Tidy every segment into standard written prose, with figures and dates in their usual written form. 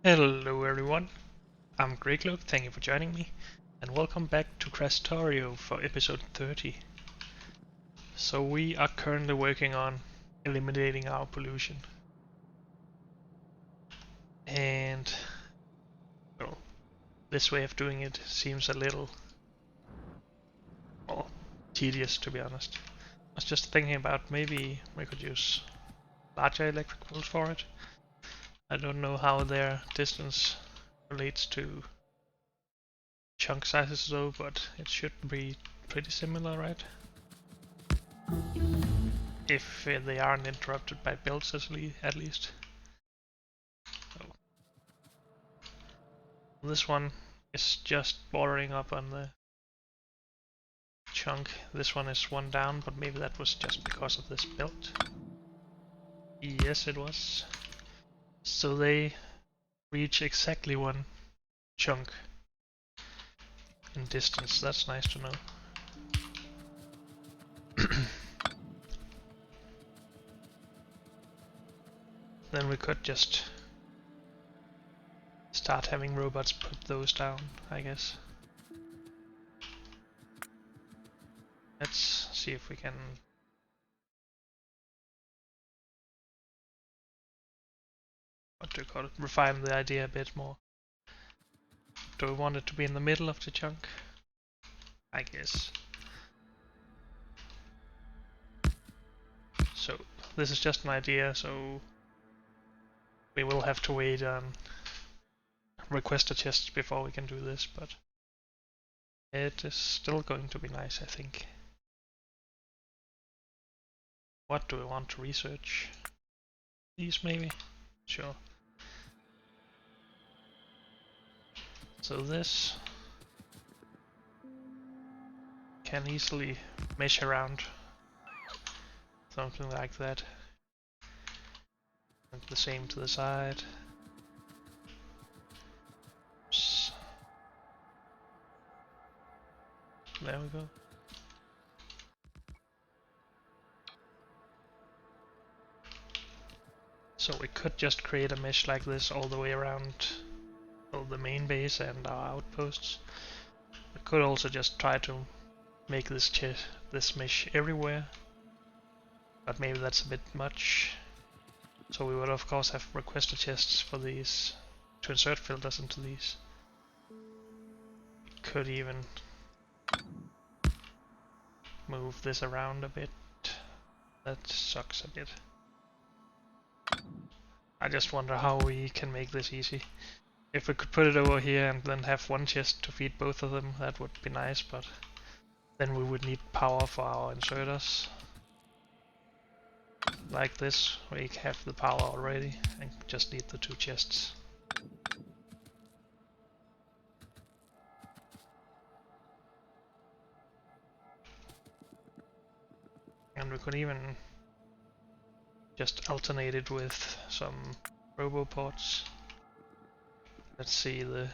Hello everyone, I'm Greycloak, thank you for joining me, and welcome back to Krastorio for episode 30. So we are currently working on eliminating our pollution. And, well, this way of doing it seems a little, well, tedious to be honest. I was just thinking about maybe we could use larger electric poles for it. I don't know how their distance relates to chunk sizes though, but it should be pretty similar, right? If they aren't interrupted by builds at least. So this one is just bordering up on the chunk. This one is one down, but maybe that was just because of this build. Yes, it was. So they reach exactly one chunk in distance. That's nice to know. Then we could just start having robots put those down, I guess. Let's see if we can refine the idea a bit more. Do we want it to be in the middle of the chunk? I guess. So this is just an idea, so we will have to wait on requester chests before we can do this, but it is still going to be nice, I think. What do we want to research? These maybe? Sure. So this can easily mesh around something like that. And the same to the side. Oops. There we go. So we could just create a mesh like this all the way around the main base and our outposts. We could also just try to make this mesh everywhere, but maybe that's a bit much. So we would of course have requester chests for these to insert filters into these. Could even move this around a bit. That sucks a bit. I just wonder how we can make this easy. If we could put it over here and then have one chest to feed both of them, that would be nice, but then we would need power for our inserters. Like this, we have the power already and just need the two chests. And we could even just alternate it with some roboports. Let's see the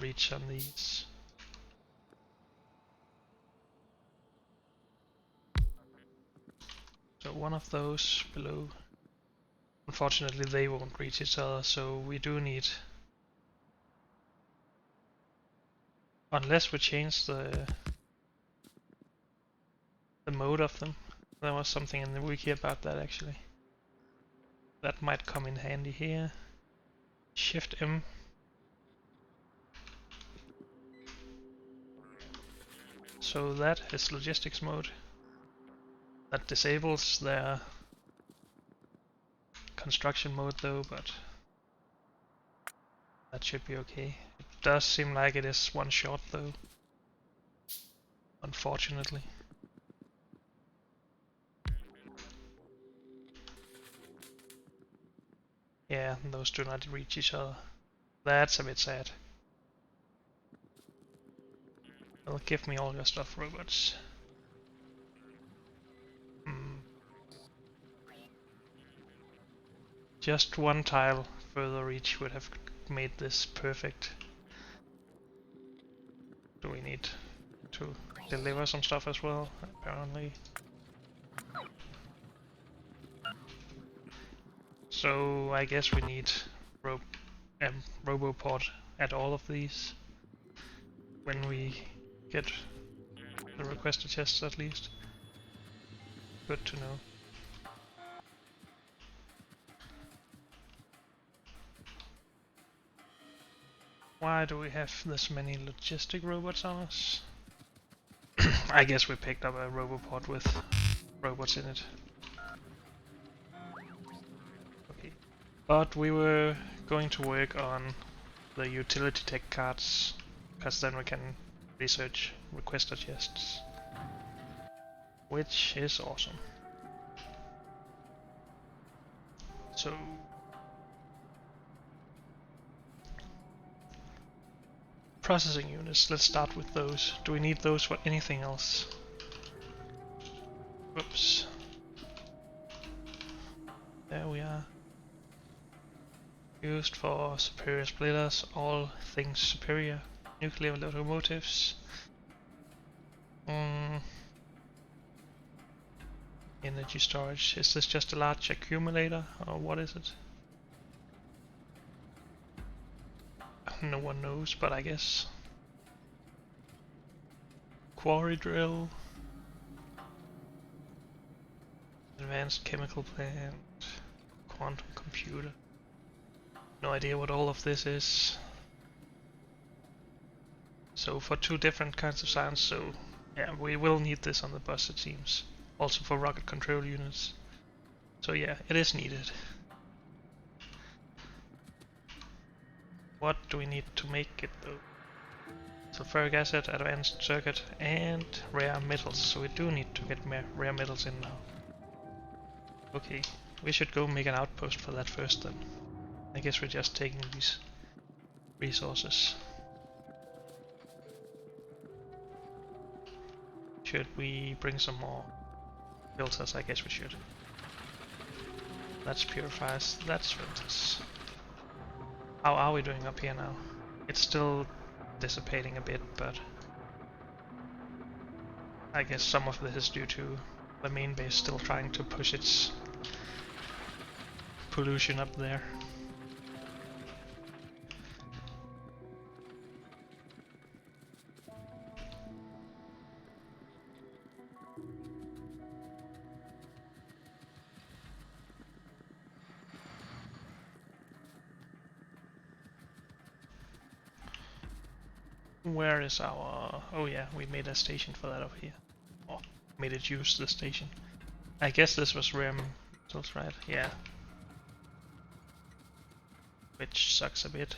reach on these. So one of those below. Unfortunately they won't reach each other, so we do need, unless we change the mode of them. There was something in the wiki about that actually. That might come in handy here. Shift M. So that is logistics mode. That disables their construction mode though, but that should be okay. It does seem like it is one shot though, unfortunately. Yeah, those do not reach each other. That's a bit sad. Well, give me all your stuff, robots. Just one tile further reach would have made this perfect. Do we need to deliver some stuff as well? Apparently. So I guess we need rope Robopod at all of these when we get the requested chests at least. Good to know. Why do we have this many logistic robots on us? I guess we picked up a robopod with robots in it. Okay. But we were going to work on the utility tech cards, because then we can research requested chests. Which is awesome. So processing units, let's start with those. Do we need those for anything else? Whoops. There we are. Used for superior splitters, all things superior. Nuclear locomotives. Energy storage. Is this just a large accumulator, or what is it? No one knows, but I guess. Quarry drill. Advanced chemical plant. Quantum computer. No idea what all of this is. So for two different kinds of science, so yeah, we will need this on the bus it seems. Also for rocket control units. So yeah, it is needed. What do we need to make it though? Sulfuric acid, advanced circuit, and rare metals. So we do need to get rare metals in now. Okay, we should go make an outpost for that first then. I guess we're just taking these resources. Should we bring some more filters? I guess we should. That's purifiers, that's filters. How are we doing up here now? It's still dissipating a bit, but I guess some of this is due to the main base still trying to push its pollution up there. Where is our... oh yeah, we made a station for that over here. Or made it use the station. I guess this was rare metals, right? Yeah. Which sucks a bit.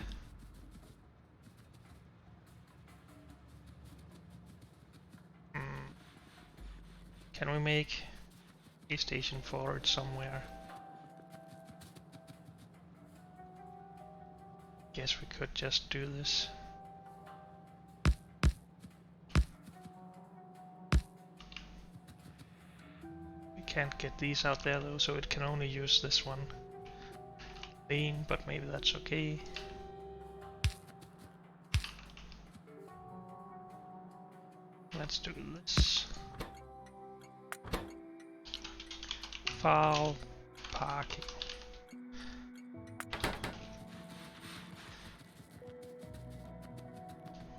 Can we make a station for it somewhere? Guess we could just do this. Can't get these out there though, so it can only use this one lane, but maybe that's okay. Let's do this. Foul parking.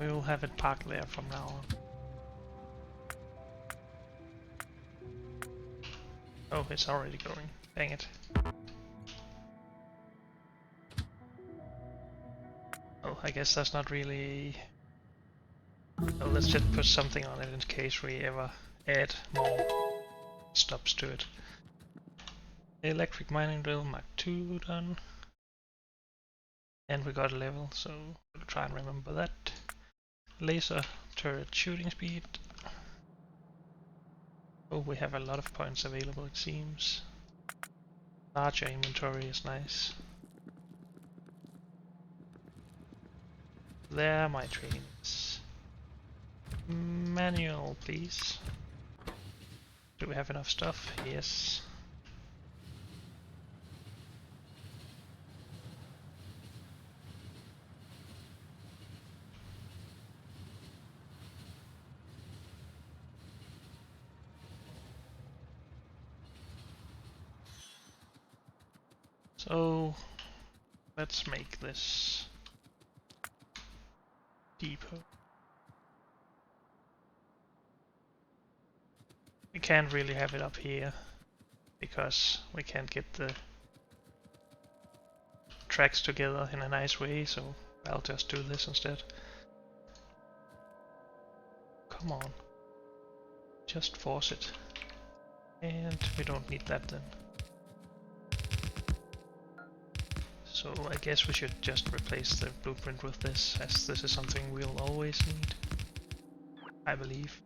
We will have it parked there from now on. Oh, it's already going. Dang it. Oh, I guess that's not really... well, let's just put something on it in case we ever add more stops to it. Electric mining drill Mark II done. And we got a level, so we'll try and remember that. Laser turret shooting speed. Oh, we have a lot of points available it seems. Larger inventory is nice. There my trains. Manual please. Do we have enough stuff? Yes. So let's make this depot. We can't really have it up here because we can't get the tracks together in a nice way, so I'll just do this instead. Come on. Just force it. And we don't need that then. So I guess we should just replace the blueprint with this, as this is something we'll always need, I believe.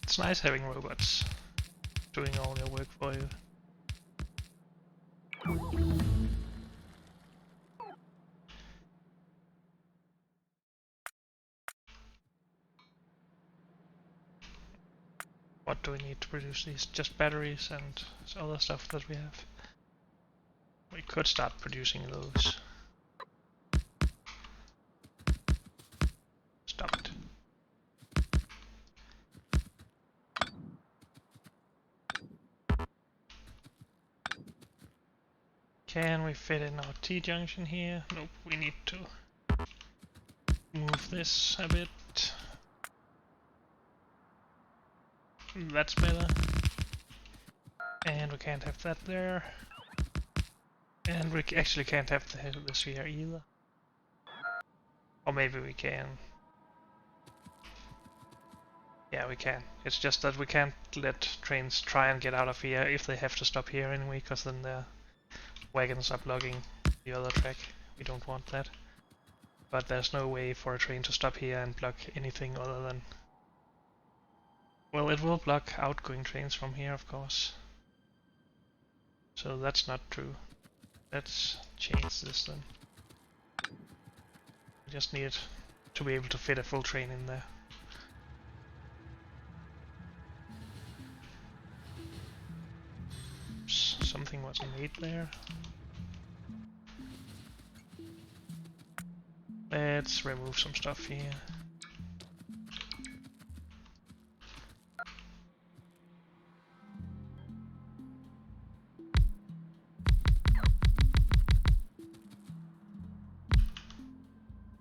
It's nice having robots doing all your work for you. What do we need to produce these? Just batteries and other stuff that we have. We could start producing those. Stop it. Can we fit in our T-junction here? Nope, we need to move this a bit. That's better. And we can't have that there. And we actually can't have this here either. Or maybe we can. Yeah, we can. It's just that we can't let trains try and get out of here if they have to stop here anyway, because then their wagons are blocking the other track. We don't want that. But there's no way for a train to stop here and block anything other than... Well, it will block outgoing trains from here, of course. So that's not true. Let's change this then. We just need to be able to fit a full train in there. Oops, something wasn't made there. Let's remove some stuff here.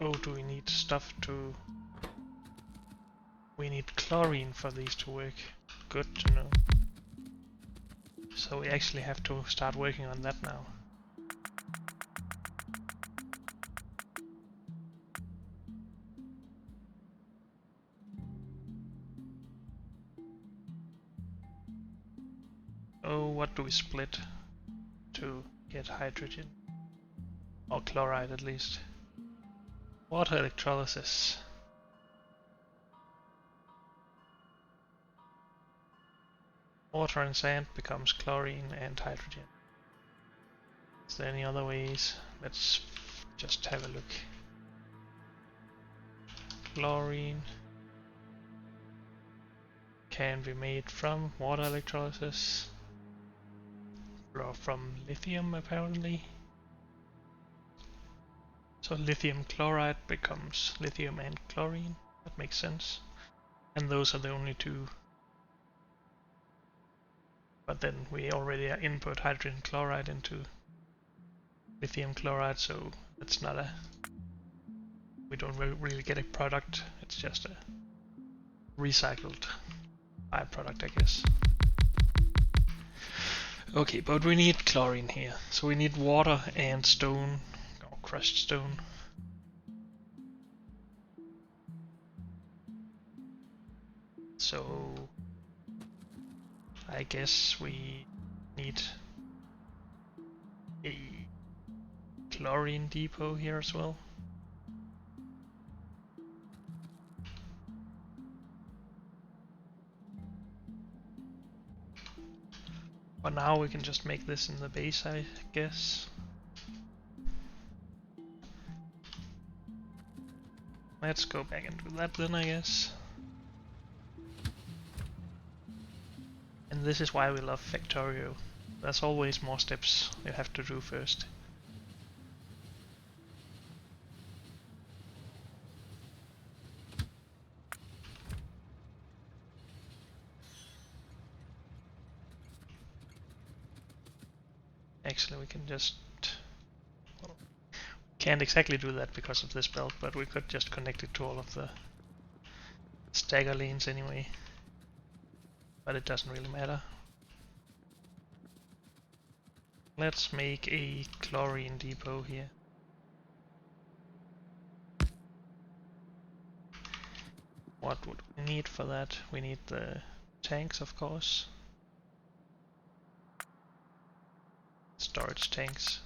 Oh, do we need stuff to... We need chlorine for these to work. Good to know. So we actually have to start working on that now. Oh, what do we split to get hydrogen? Or chloride at least. Water electrolysis. Water and sand becomes chlorine and hydrogen. Is there any other ways? Let's just have a look. Chlorine can be made from water electrolysis. Or from lithium apparently. So lithium chloride becomes lithium and chlorine. That makes sense. And those are the only two. But then we already input hydrogen chloride into lithium chloride, so it's not a... We don't really get a product, it's just a recycled byproduct, I guess. Okay, but we need chlorine here. So we need water and stone, or crushed stone. So I guess we need a chlorine depot here as well. But now we can just make this in the base, I guess. Let's go back and do that then, I guess. And this is why we love Factorio. There's always more steps you have to do first. actually we can just... Well, can't exactly do that because of this belt, but we could just connect it to all of the stagger lanes anyway. But it doesn't really matter. Let's make a chlorine depot here. What would we need for that? We need the tanks, of course. Storage tanks.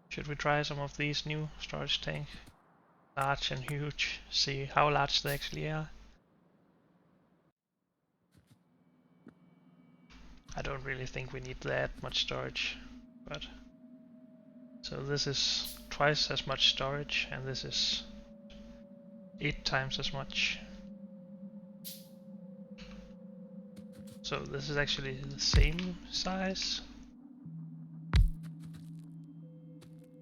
Should we try some of these new storage tanks? Large and huge. See how large they actually are. I don't really think we need that much storage, but... So this is twice as much storage, and this is 8 times as much. So this is actually the same size.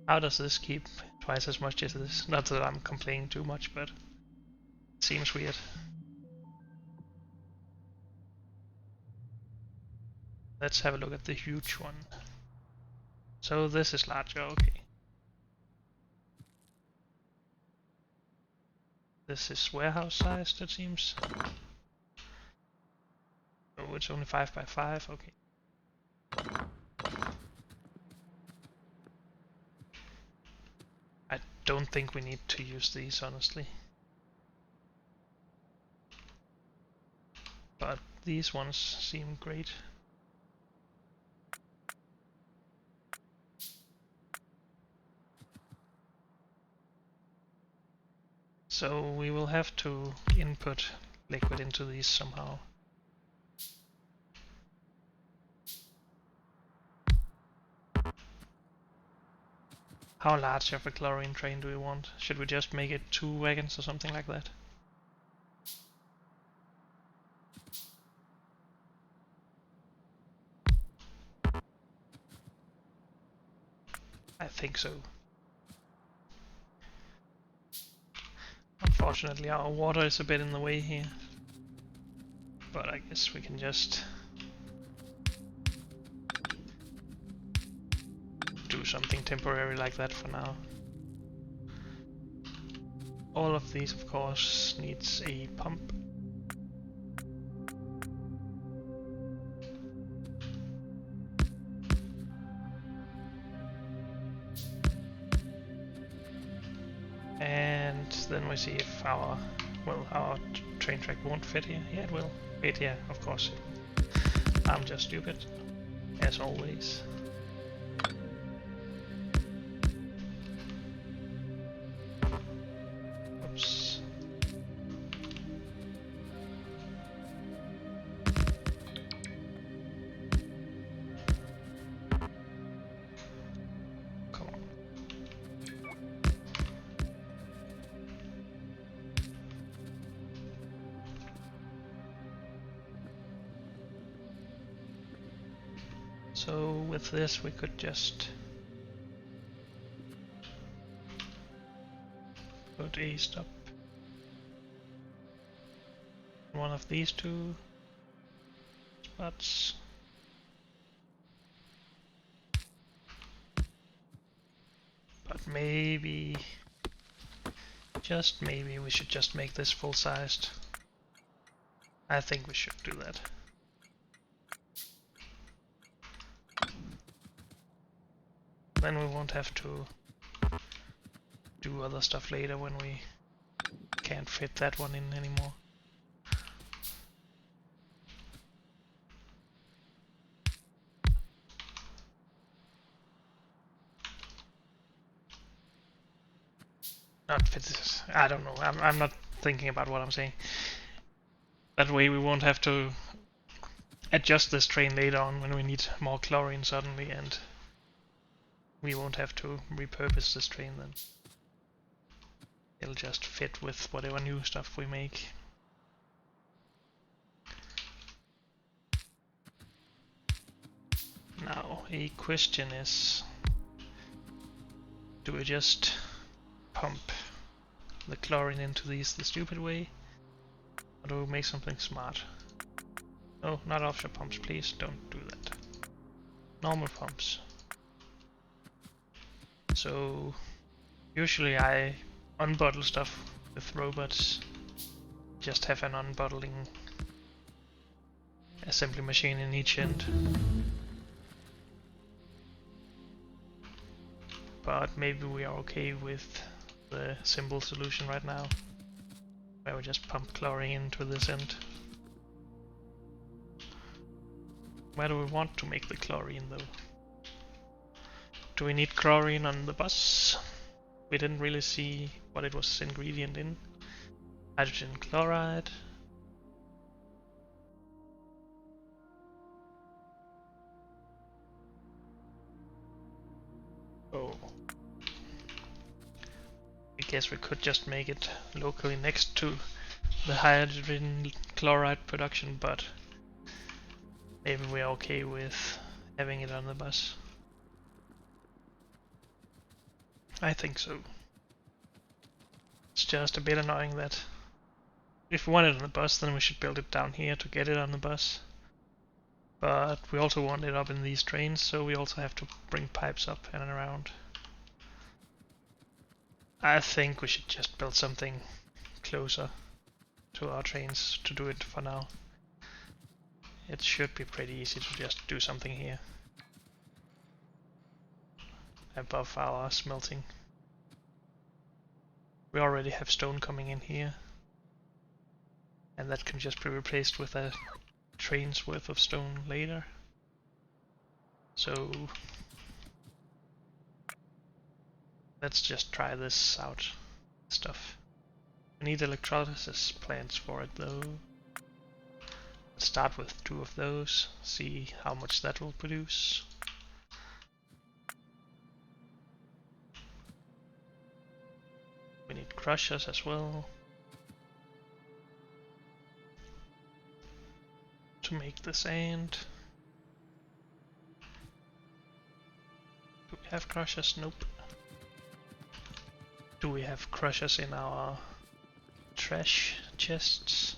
How does this keep twice as much as this? Not that I'm complaining too much, but it seems weird. Let's have a look at the huge one. So this is larger, okay. This is warehouse sized, it seems. Oh, it's only 5 by 5, okay. I don't think we need to use these, honestly. But these ones seem great. So we will have to input liquid into these somehow. How large of a chlorine train do we want? Should we just make it 2 wagons or something like that? I think so. Unfortunately, our water is a bit in the way here. But I guess we can just do something temporary like that for now. All of these, of course, needs a pump. And then we see if our train track won't fit here. Yeah, it will fit here, of course. I'm just stupid, as always. Oops. Come on. So with this we could just put a stop in one of these 2 spots. But maybe, just maybe, we should just make this full-sized. I think we should do that. Then we won't have to do other stuff later when we can't fit that one in anymore. Not fit this. I don't know. I'm not thinking about what I'm saying. That way we won't have to adjust this train later on when we need more chlorine suddenly, and we won't have to repurpose this train then. It'll just fit with whatever new stuff we make. Now, a question is, do we just pump the chlorine into these the stupid way, or do we make something smart? Oh, not offshore pumps, please don't do that. Normal pumps. So usually I unbottle stuff with robots. Just have an unbottling assembly machine in each end. But maybe we are okay with the simple solution right now, where we just pump chlorine to this end. Where do we want to make the chlorine though? Do we need chlorine on the bus? We didn't really see what it was ingredient in. Hydrogen chloride. Oh. I guess we could just make it locally next to the hydrogen chloride production, but maybe we're okay with having it on the bus. I think so. It's just a bit annoying that if we want it on the bus, then we should build it down here to get it on the bus. But we also want it up in these trains, so we also have to bring pipes up and around. I think we should just build something closer to our trains to do it for now. It should be pretty easy to just do something here above our smelting. We already have stone coming in here, and that can just be replaced with a train's worth of stone later. So let's just try this out. Stuff. We need electrolysis plants for it though. Let's start with 2 of those, see how much that will produce. We need crushers as well to make the sand. Do we have crushers? Nope. Do we have crushers in our trash chests?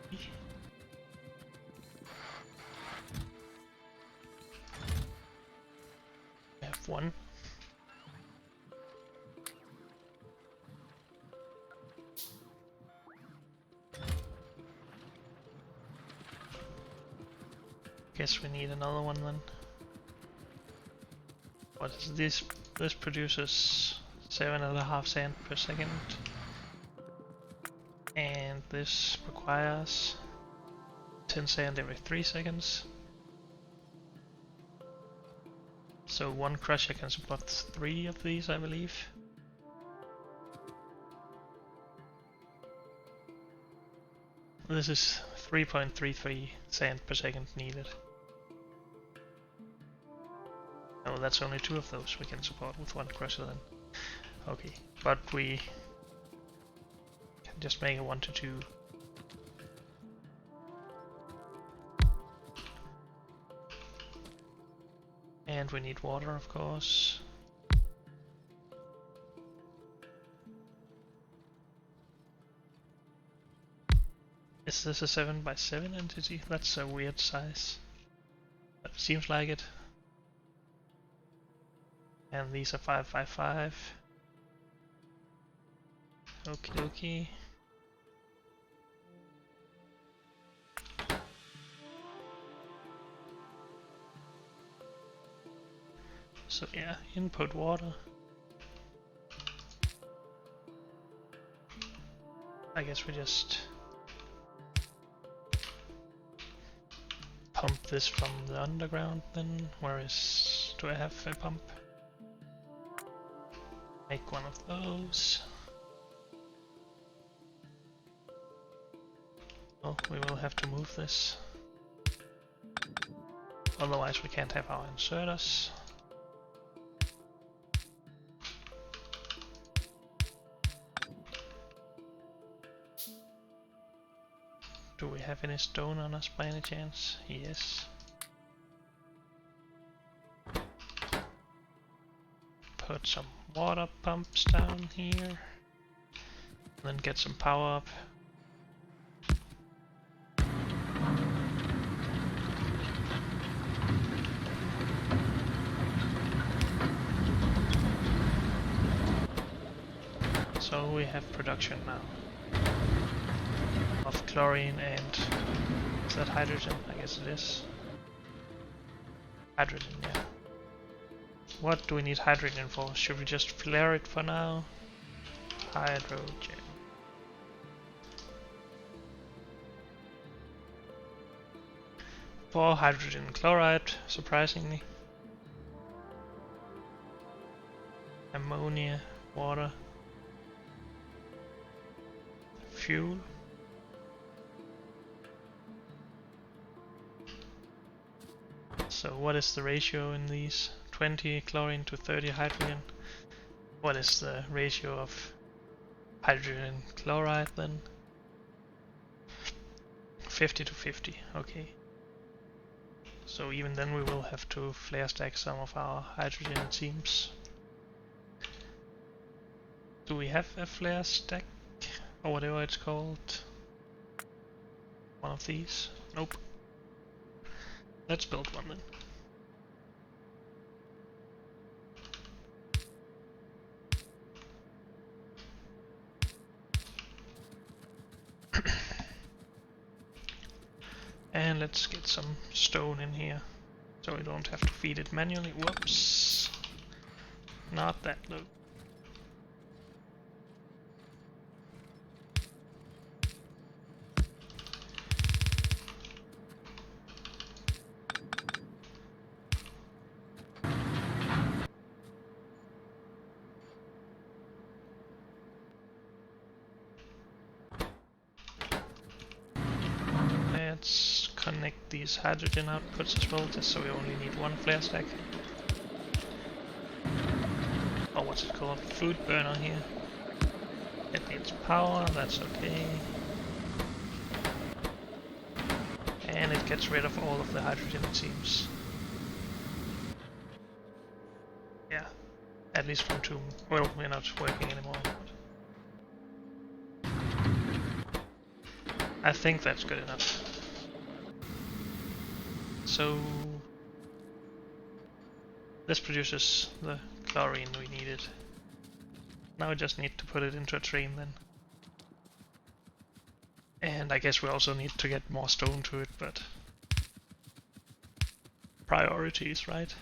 We have 1. Guess we need another one then. What is this? This produces 7.5 sand per second. And this requires 10 sand every 3 seconds. So 1 crusher can support 3 of these, I believe. This is 3.33 sand per second needed. Oh, that's only 2 of those we can support with 1 crusher then. Okay, but we can just make a 1 to 2. And we need water, of course. Is this a 7x7 entity? That's a weird size. But it seems like it. And these are 5x5. Okie dokie. So yeah, input water. I guess we just pump this from the underground then. Where is... do I have a pump? Make 1 of those. Oh, we will have to move this. Otherwise we can't have our inserters. Do we have any stone on us by any chance? Yes. Put some water pumps down here. Then get some power up. So we have production now of chlorine and is that hydrogen? I guess it is. Hydrogen, yeah. What do we need hydrogen for? Should we just flare it for now? Hydrogen. For hydrogen chloride, surprisingly. Ammonia, water, fuel. So what is the ratio in these? 20 chlorine to 30 hydrogen. What is the ratio of hydrogen chloride then? 50 to 50, okay. So even then we will have to flare stack some of our hydrogen, it seems. Do we have a flare stack? Or whatever it's called? One of these? Nope. Let's build one then. And let's get some stone in here, so we don't have to feed it manually. Whoops. Not that low. Let's connect these hydrogen outputs as well, just so we only need one flare stack. Or what's it called? Food burner here. It needs power, that's okay. And it gets rid of all of the hydrogen, it seems. Yeah, at least from 2. Well, we're not working anymore. But I think that's good enough. So this produces the chlorine we needed. Now we just need to put it into a train then. And I guess we also need to get more stone to it, but priorities, right?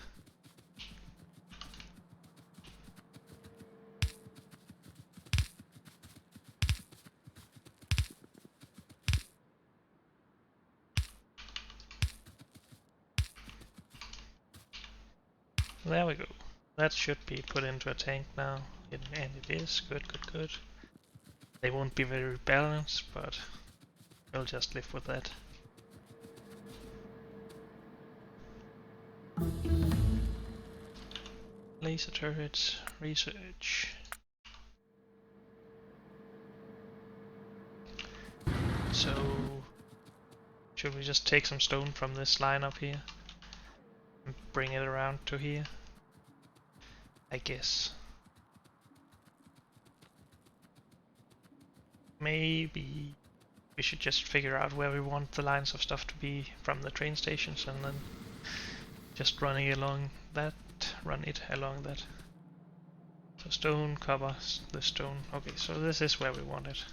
There we go. That should be put into a tank now, and it is. Good, good, good. They won't be very balanced, but we'll just live with that. Laser turrets, research. So, should we just take some stone from this line up here and bring it around to here? I guess. Maybe we should just figure out where we want the lines of stuff to be from the train stations and then just run it along that. So stone, copper, the stone. Okay, so this is where we want it.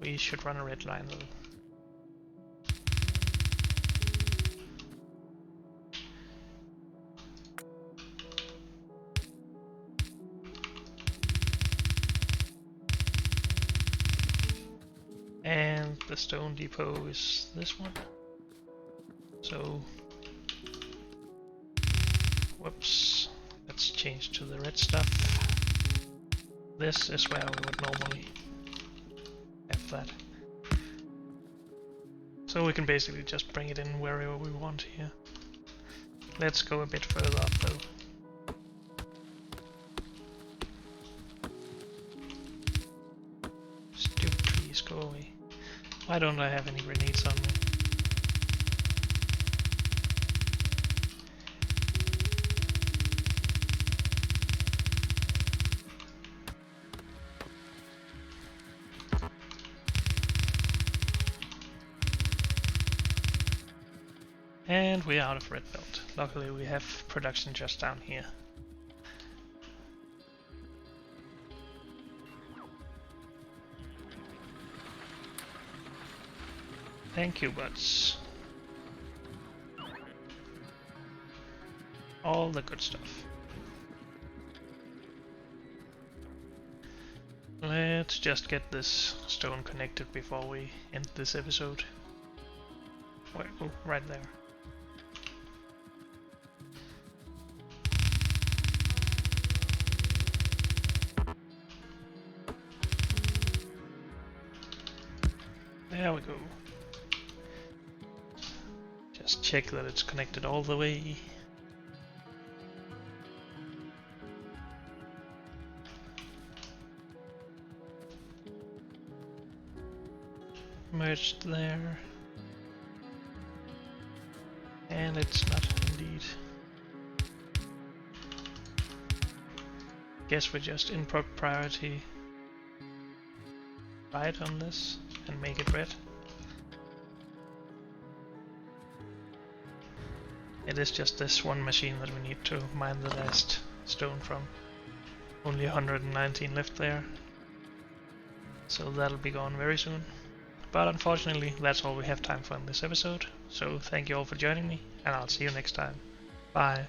We should run a red line though. And the stone depot is this one. So, whoops, let's change to the red stuff. This is where we would normally have that. So we can basically just bring it in wherever we want here. Let's go a bit further up though. Stupid trees, go away. Why don't I have any grenades on me? And we're out of red belt. Luckily we have production just down here. Thank you, buds. All the good stuff. Let's just get this stone connected before we end this episode. Wait, oh, right there. There we go. Just check that it's connected all the way. Merged there. And it's not indeed. Guess we just input priority right on this and make it red. It is just this one machine that we need to mine the last stone from. Only 119 left there. So that'll be gone very soon. But unfortunately, that's all we have time for in this episode. So thank you all for joining me, and I'll see you next time. Bye.